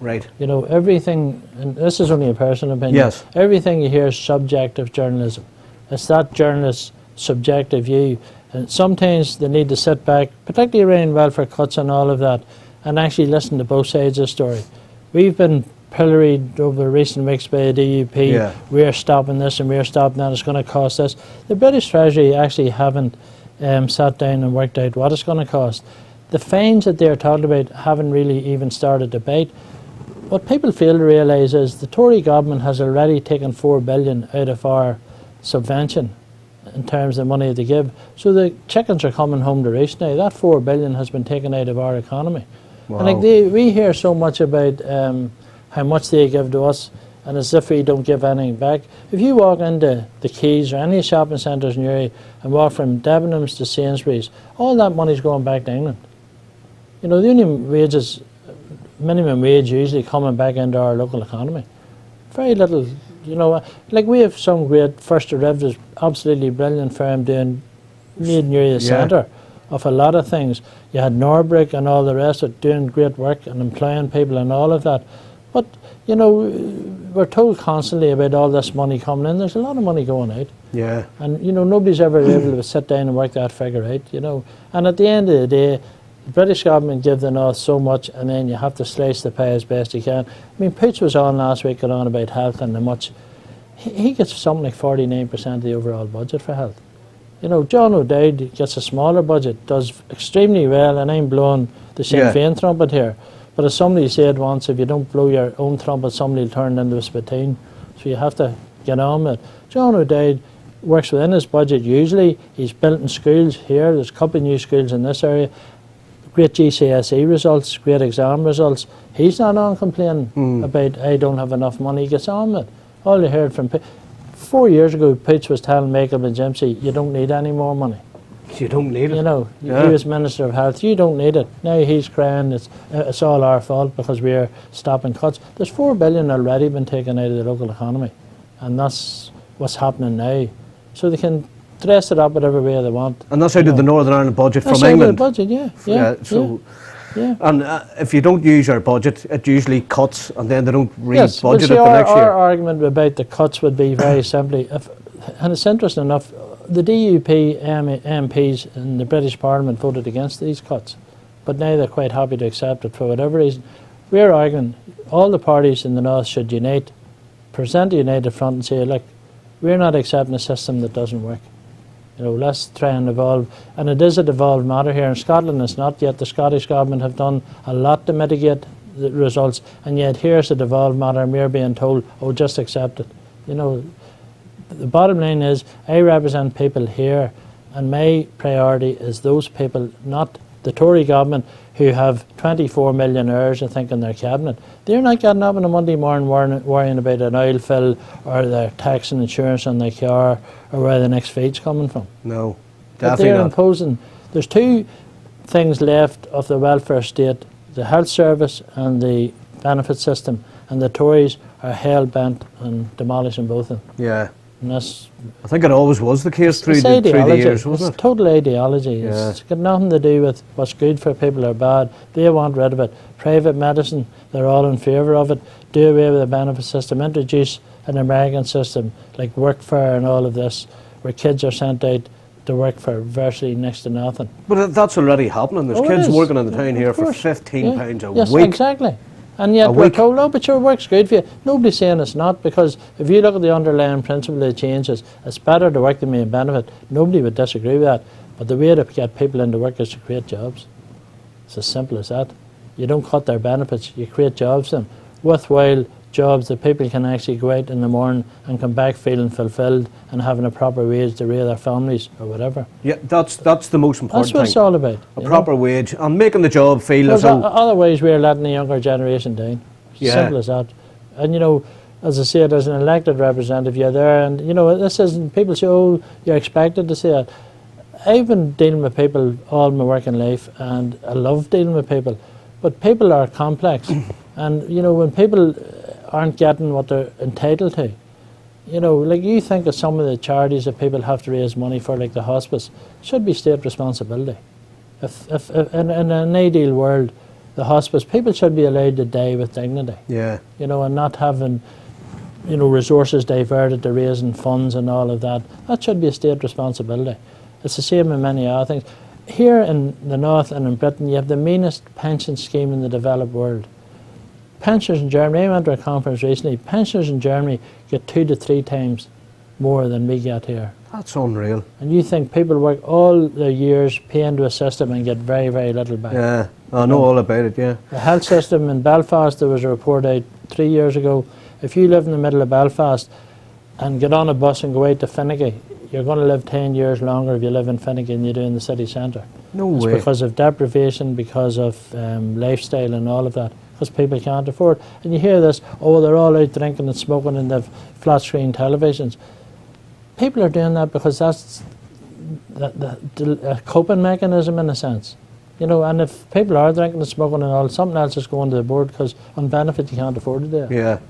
Right. You know, everything, and this is only a personal opinion, yes. Everything you hear is subjective journalism. It's that journalist's subjective view. And sometimes they need to sit back, particularly around welfare cuts and all of that, and actually listen to both sides of the story. We've been pilloried over recent weeks by the DUP. We're stopping this and we're stopping that, it's going to cost us. The British Treasury actually haven't sat down and worked out what it's going to cost. The fines that they're talking about haven't really even started to bite. What people fail to realise is the Tory government has already taken 4 billion out of our subvention in terms of money they give. So the chickens are coming home to roost now. That 4 billion has been taken out of our economy. Wow. And like we hear so much about how much they give to us, and as if we don't give anything back. If you walk into the Keys or any shopping centres in your area and walk from Debenhams to Sainsbury's, all that money's going back to England. You know, the only wages, minimum wage usually coming back into our local economy. Very little, you know, like we have some great first derivatives, absolutely brilliant firm doing made near the centre of a lot of things. You had Norbrick and all the rest of it doing great work and employing people and all of that. But, you know, we're told constantly about all this money coming in. There's a lot of money going out. Yeah. And, you know, nobody's ever able to sit down and work that figure out, you know. And at the end of the day, the British government give the North so much, and then you have to slice the pie as best you can. I mean, Pooch was on last week and on about health and how much. He gets something like 49% of the overall budget for health. You know, John O'Dowd gets a smaller budget, does extremely well, and I'm blowing the Sinn Féin trumpet here. But But as somebody said once, if you don't blow your own trumpet, somebody will turn it into a spittoon. So you have to get on with it. John O'Dade works within his budget usually. He's built in schools here. There's a couple of new schools in this area. Great GCSE results, great exam results. He's not on complaining about, I don't have enough money. He gets on with it. All you heard from 4 years ago, Poots was telling Michael McGimpsey, you don't need any more money. You don't need it. You know, he was Minister of Health. You don't need it. Now he's crying it's all our fault because we're stopping cuts. There's 4 billion already been taken out of the local economy, and that's what's happening now. So they can dress it up whatever way they want. And that's out of the Northern Ireland budget from That's England. out of the budget, yeah. And if you don't use your budget, it usually cuts, and then they don't Yes, re-budget well, it the next year. Our argument about the cuts would be very simply, and it's interesting enough, the DUP MPs in the British Parliament voted against these cuts, but now they're quite happy to accept it for whatever reason. We're arguing all the parties in the North should unite, present a united front and say, look, we're not accepting a system that doesn't work. You know, let's try and evolve. And it is a devolved matter here. In Scotland, it's not yet. The Scottish government have done a lot to mitigate the results, and yet here's a devolved matter and we're being told, oh, just accept it. You know, the bottom line is I represent people here, and my priority is those people, not the Tory government who have 24 millionaires, I think, in their cabinet. They're not getting up on a Monday morning worrying about an oil fill or their tax and insurance on their car or where the next feed's coming from. No, But definitely they're not. imposing. There's 2 things left of the welfare state, the health service and the benefit system, and the Tories are hell-bent on demolishing both of them. Yeah. And that's I think it always was the case through it's the ideology. years, wasn't It's it? total ideology. Yeah. It's got nothing to do with what's good for people or bad. They want rid of it. Private medicine, they're all in favour of it. Do away with the benefit system. Introduce an American system like workfare and all of this, where kids are sent out to work for virtually next to nothing. But that's already happening. There's Oh, it kids is. working in the town here Of for course. £15 a Yes, week. exactly. And yet A we're week. told, oh, but your work's good for you. Nobody's saying it's not, because if you look at the underlying principle of the changes, it's better to work than be a benefit. Nobody would disagree with that. But the way to get people into work is to create jobs. It's as simple as that. You don't cut their benefits, you create jobs for them. Worthwhile jobs that people can actually go out in the morning and come back feeling fulfilled and having a proper wage to rear their families or whatever. Yeah, that's the most important That's what it's thing. all about. A you proper wage and making the job feel know? as Because though. otherwise we're letting the younger generation down. Yeah. Simple as that. And you know, as I said, as an elected representative, you're there, and you know, this isn't, people say, oh, you're expected to say that. I've been dealing with people all my working life, and I love dealing with people, but people are complex. And you know, when people aren't getting what they're entitled to, you know, like you think of some of the charities that people have to raise money for, like the hospice, should be state responsibility. If in an ideal world, the hospice, people should be allowed to die with dignity, Yeah. you know, and not having, you know, resources diverted to raising funds and all of that. That should be a state responsibility. It's the same in many other things. Here in the North and in Britain, you have the meanest pension scheme in the developed world. Pensioners in Germany, I went to a conference recently, pensioners in Germany get 2 to 3 times more than we get here. That's unreal. And you think people work all their years, pay into a system and get very, very little back. Yeah, I know all about it, yeah. The health system in Belfast, there was a report out 3 years ago. If you live in the middle of Belfast and get on a bus and go out to Finnegy, you're going to live 10 years longer if you live in Finnegy than you do in the city centre. No It's way. because of deprivation, because of lifestyle and all of that, because people can't afford. And you hear this, oh, they're all out drinking and smoking and they've flat screen televisions. People are doing that because that's a coping mechanism in a sense. You know, and if people are drinking and smoking and all, something else is going to the board, because on benefit you can't afford to do it. Yeah,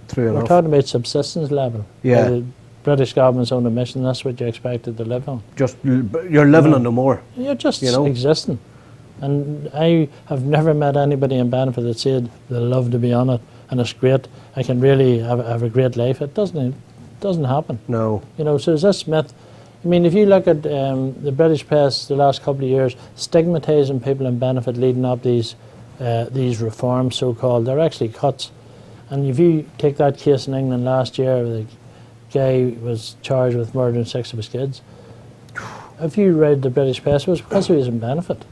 true We're enough. talking about subsistence level. Yeah. The British government's own admission, that's what you're expected to live on. Just, you're living on no more. You're just You know? existing. And I have never met anybody in benefit that said they love to be on it and it's great, I can really have a great life. It doesn't happen. No. You know, so is this myth? I mean, if you look at the British press the last couple of years, stigmatising people in benefit leading up these reforms, so-called, they're actually cuts. And if you take that case in England last year, the guy was charged with murdering 6 of his kids. If you read the British press, it was because he was in benefit.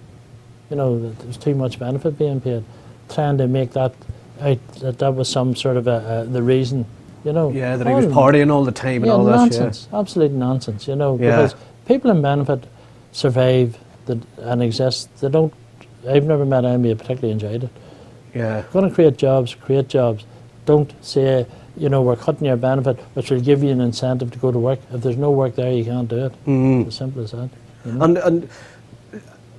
You know, there was too much benefit being paid. trying to make that out that was some sort of the reason, you know. Yeah, that he was partying all the time and all nonsense, absolute nonsense, you know, because people in benefit survive and exist. They don't. I've never met anybody who particularly enjoyed it. Yeah. Going to create jobs, create jobs. Don't say, you know, we're cutting your benefit, which will give you an incentive to go to work. If there's no work there, you can't do it. As simple as that. You know? And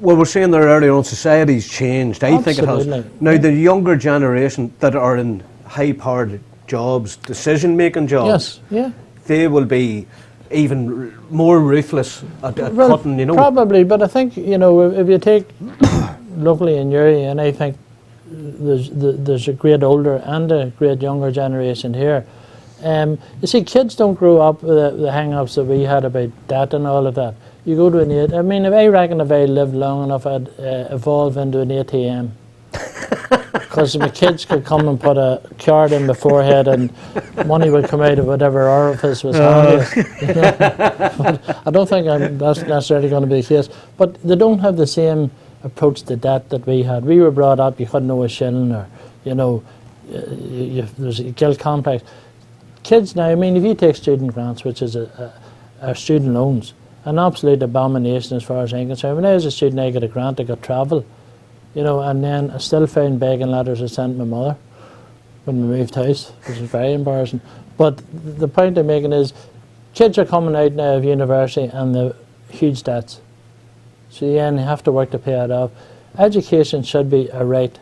well, we're saying there earlier on, society's changed. I think it has. Now, the younger generation that are in high-powered jobs, decision-making jobs, they will be even more ruthless at cutting, you know. Probably, but I think, you know, if you take locally in Uri, and I think there's a great older and a great younger generation here. You see, kids don't grow up with the hang-ups that we had about debt and all of that. You go to an ATM. I mean, if I reckon if I lived long enough, I'd evolve into an ATM. Because my kids could come and put a card in my forehead and money would come out of whatever orifice was handiest. You know? But I don't think that's necessarily going to be the case. But they don't have the same approach to debt that we had. We were brought up, you couldn't owe a shilling, or, you know, there's a guilt complex. Kids now, I mean, if you take student grants, which is our student loans, an absolute abomination as far as I'm concerned. When I was a student, I got a grant, I got travel, you know, and then I still found begging letters I sent my mother when we moved house, which was very embarrassing. But the point I'm making is, kids are coming out now of university and they're huge debts. So you have to work to pay it off. Education should be a right.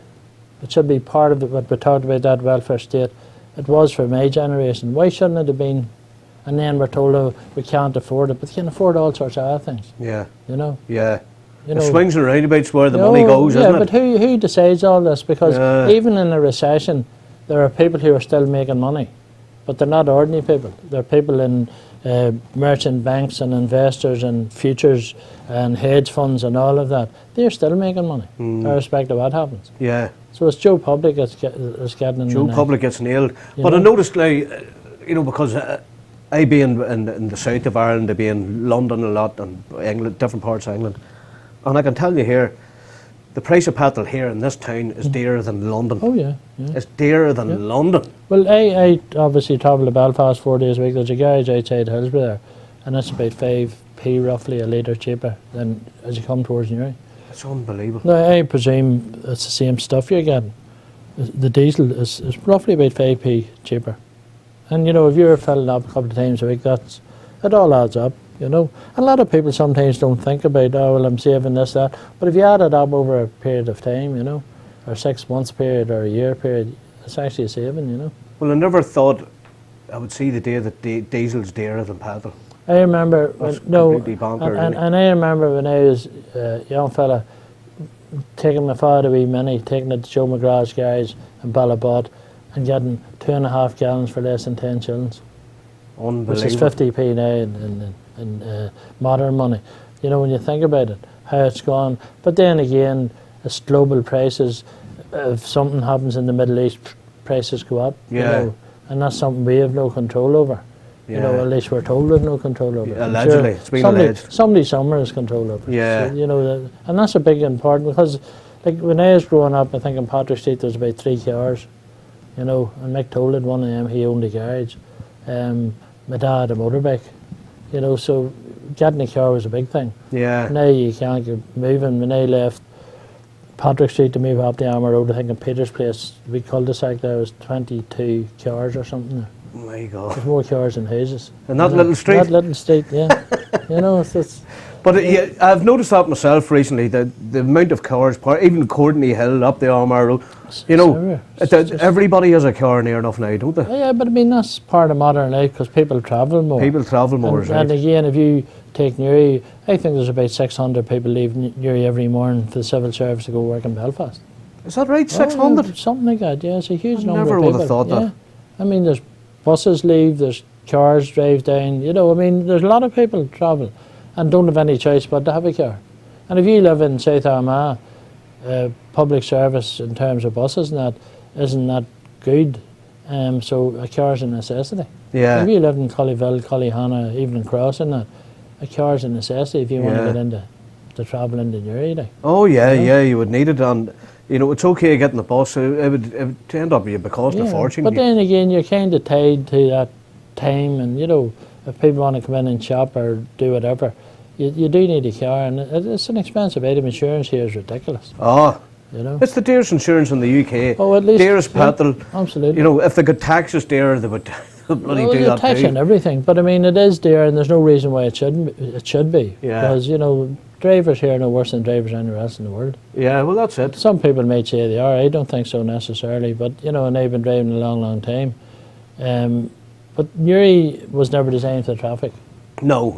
It should be part of what we talked about, that welfare state. It was for my generation. Why shouldn't it have been? And then we're told, oh, we can't afford it, but you can afford all sorts of other things. Yeah. You know? Yeah. You know, swings and roundabouts where the money goes, isn't it? Yeah, but who decides all this? Because even in a recession, there are people who are still making money, but they're not ordinary people. They're people in merchant banks and investors and futures and hedge funds and all of that. They're still making money, irrespective of what happens. Yeah. So it's Joe Public that's getting in. Joe Public gets nailed. But I noticed now, you know, because I be in the south of Ireland, I be in London a lot, and England, different parts of England, and I can tell you here, the price of petrol here in this town is dearer than London. Oh yeah. It's dearer than London. Well, I obviously travel to Belfast 4 days a week. There's a garage outside Hillsborough there, and that's about 5p roughly a litre cheaper than as you come towards Newry. It's unbelievable. Now, I presume it's the same stuff you're getting. The diesel is roughly about 5p cheaper. And, you know, if you're filling up a couple of times a week, it all adds up, you know. And a lot of people sometimes don't think about, oh, well, I'm saving this, that. But if you add it up over a period of time, you know, or 6 months period or a year period, it's actually a saving, you know. Well, I never thought I would see the day that diesel's dearer than petrol. I remember, completely bonkers, really. and I remember when I was a young fella, taking my father to wee Mini, taking it to Joe McGraw's garage in Ballabot, and getting 2.5 gallons for less than 10 shillings. Unbelievable. Which is 50p now in modern money. You know, when you think about it, how it's gone. But then again, it's global prices. If something happens in the Middle East, prices go up. Yeah. You know, and that's something we have no control over. Yeah. You know, at least we're told we have no control over. Yeah, allegedly, it's been alleged. Somebody somewhere has control over. Yeah. So, you know, and that's a big important, because like when I was growing up, I think in Patrick Street there was about 3 cars. You know, and Mick told it, one of them, he owned a garage. My dad had a motorbike. You know, so getting a car was a big thing. Yeah. Now you can't get moving. When I left Patrick Street to move up the Armour Road, I think in Peter's Place, we cul-de-sac there was 22 cars or something. Oh my God. There's more cars than houses. In that little street? That little street, yeah. You know, it's but I've noticed that myself recently, the amount of cars, even Courtney Hill up the Armour Road, you know, everybody has a car near enough now, don't they? Yeah, but I mean, that's part of modern life, because people travel more. People travel more, and, right. And again, if you take Newry, I think there's about 600 people leave Newry every morning for the civil service to go work in Belfast. Is that right, 600? Yeah, something like that, yeah, it's a huge number of people. I never would have thought that. I mean, there's buses leave, there's cars drive down, you know, I mean, there's a lot of people travel and don't have any choice but to have a car. And if you live in South Armagh, public service in terms of buses and that isn't that good, so a car's a necessity. Yeah. If you live in Cullyville, Cullyhanna, Evening Cross and that, a car's a necessity if you want to get into to travel into Newry. Like. Oh yeah, You know? yeah, you would need it, and it's okay getting the bus. It would end up being costing a fortune. But then again, you're kind of tied to that time, and if people want to come in and shop or do whatever, you do need a car, and it's an expensive item. Insurance here is ridiculous. Oh. You know? It's the dearest insurance in the UK. Oh, at least dearest petrol. Absolutely. If they could tax us dear, they would bloody do that tax too. and everything, but I mean it is dear, and there's no reason why it shouldn't. It should be, Yeah. because drivers here are no worse than drivers anywhere else in the world. Yeah, well that's it. Some people may say they are. I don't think so necessarily, but and I've been driving a long, long time. But Newry was never designed for traffic. No.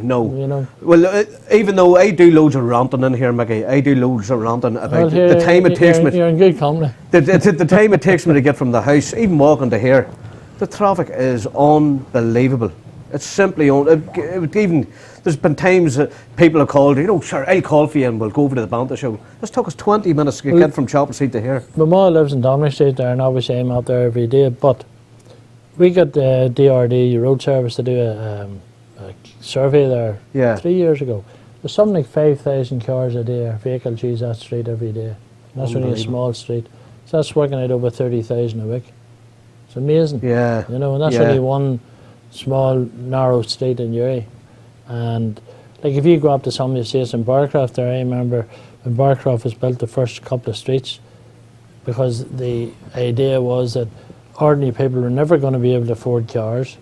Well, even though I do loads of ranting in here, Mickey, I do loads of ranting about the time it takes me. You're in good company. The time it takes me to get from the house, even walking to here, the traffic is unbelievable. It's simply there's been times that people have called, sure, I'll call for you and we'll go over to the Banter show. This took us 20 minutes to get from Chapel Street to here. My mum lives in Dominic Street there, and obviously I'm out there every day, but we got the DRD road service to do a survey there 3 years ago. There's something like 5,000 cars a day, or vehicles use that street every day. And that's only a small street. So that's working out over 30,000 a week. It's amazing. Yeah. And that's only one small, narrow street in Newry. And like if you go up to some of the estates in Barcroft there, I remember when Barcroft was built, the first couple of streets, because the idea was that ordinary people were never going to be able to afford cars,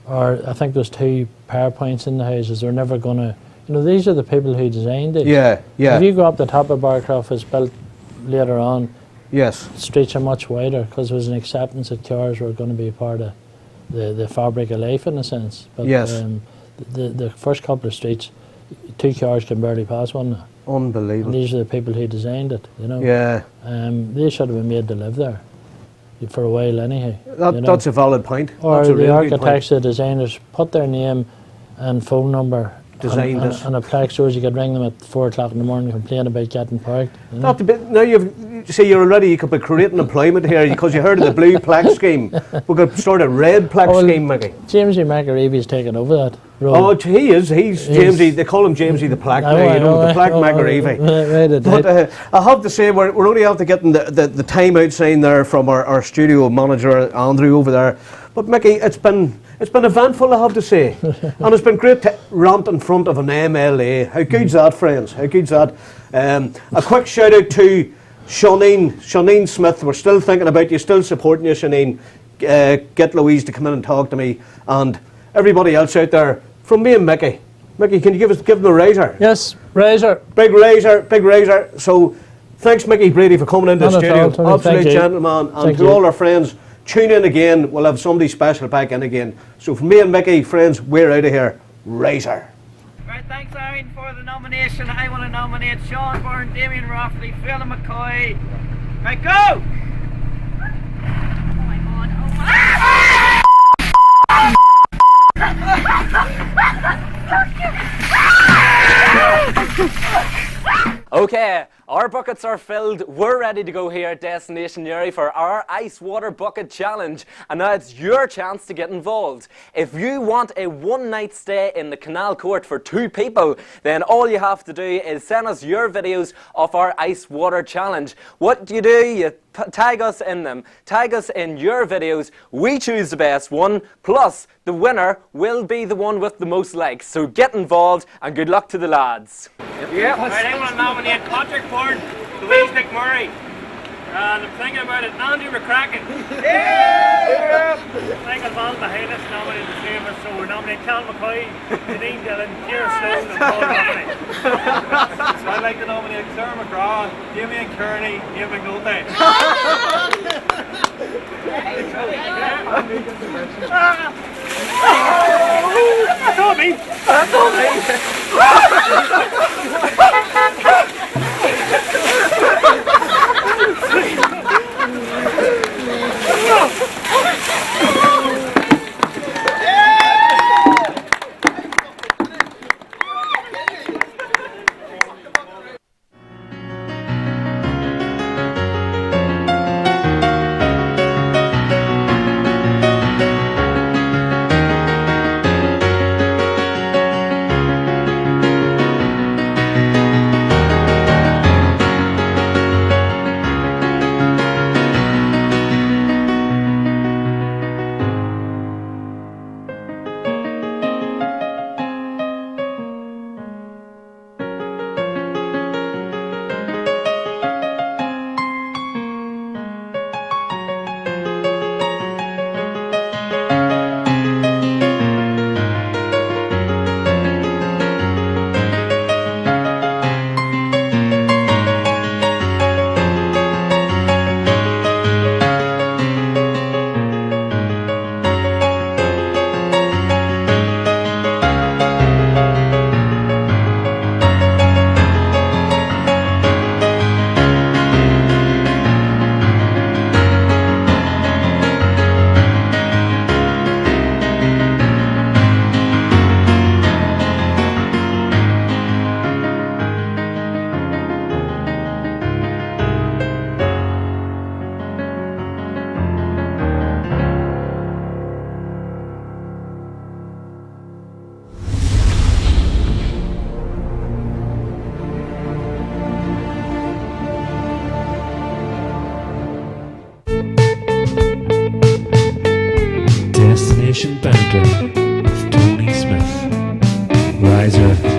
or I think there's 2 power points in the houses. They're never going to, these are the people who designed it. Yeah. If you go up the top of Barcroft, was built later on. Yes. Streets are much wider because there was an acceptance that cars were going to be part of the fabric of life in a sense. But yes. The first couple of streets, 2 cars can barely pass one now. Unbelievable. And these are the people who designed it. Yeah. They should have been made to live there for a while anyhow. That's a valid point. Or that's the architects, the designers, put their name and phone number designed this. And a plaque so you could ring them at 4 o'clock in the morning and complain about getting parked. Not a bit. Now you could be creating employment here because you heard of the blue plaque scheme. We could start a red plaque scheme, Mickey. Jamesy McAreevy's taken over that role. Oh, he is. He's Jamesy. They call him Jamesy the Plaque now. The Plaque McAreevy. But I have to say, we're only after getting the timeout sign there from our studio manager Andrew over there. But Mickey, it's been eventful, I have to say, and it's been great to rant in front of an MLA. How good's that, friends? How good's that? A quick shout out to Shanaine Smith. We're still thinking about you, still supporting you, Shanaine. Get Louise to come in and talk to me, and everybody else out there. From me and Mickey. Mickey, can you give them a razor? Yes, razor. Big razor. So, thanks, Mickey Brady, for coming into the studio. Absolute gentleman, and to all our friends. Tune in again, we'll have somebody special back in again. So from me and Mickey, friends, we're out of here. Razor. Right, thanks Aaron for the nomination. I want to nominate Sean Byrne, Damien Rafferty, Phil McCoy. Right, go! Oh my god, Okay, our buckets are filled. We're ready to go here at Destination Newry for our Ice Water Bucket Challenge. And now it's your chance to get involved. If you want a one-night stay in the Canal Court for 2 people, then all you have to do is send us your videos of our Ice Water Challenge. What do? You tag us in them. Tag us in your videos. We choose the best one. Plus, the winner will be the one with the most likes. So get involved and good luck to the lads. Yep. Right, I want to nominate Patrick Bourne, Louise McMurray, and I'm thinking about it, Andy McCracken. Yeah! I think involved behind us nominating the 3 of us, so we're nominating Cal McCoy, Janine Dillon, Keir Sloan, and Paul Rafferty. So I'd like to nominate Sarah McGraw, Jamie and Kearney, Ian McNulty. That's all me! That's all Nation Banter with Tony Smith. Riser.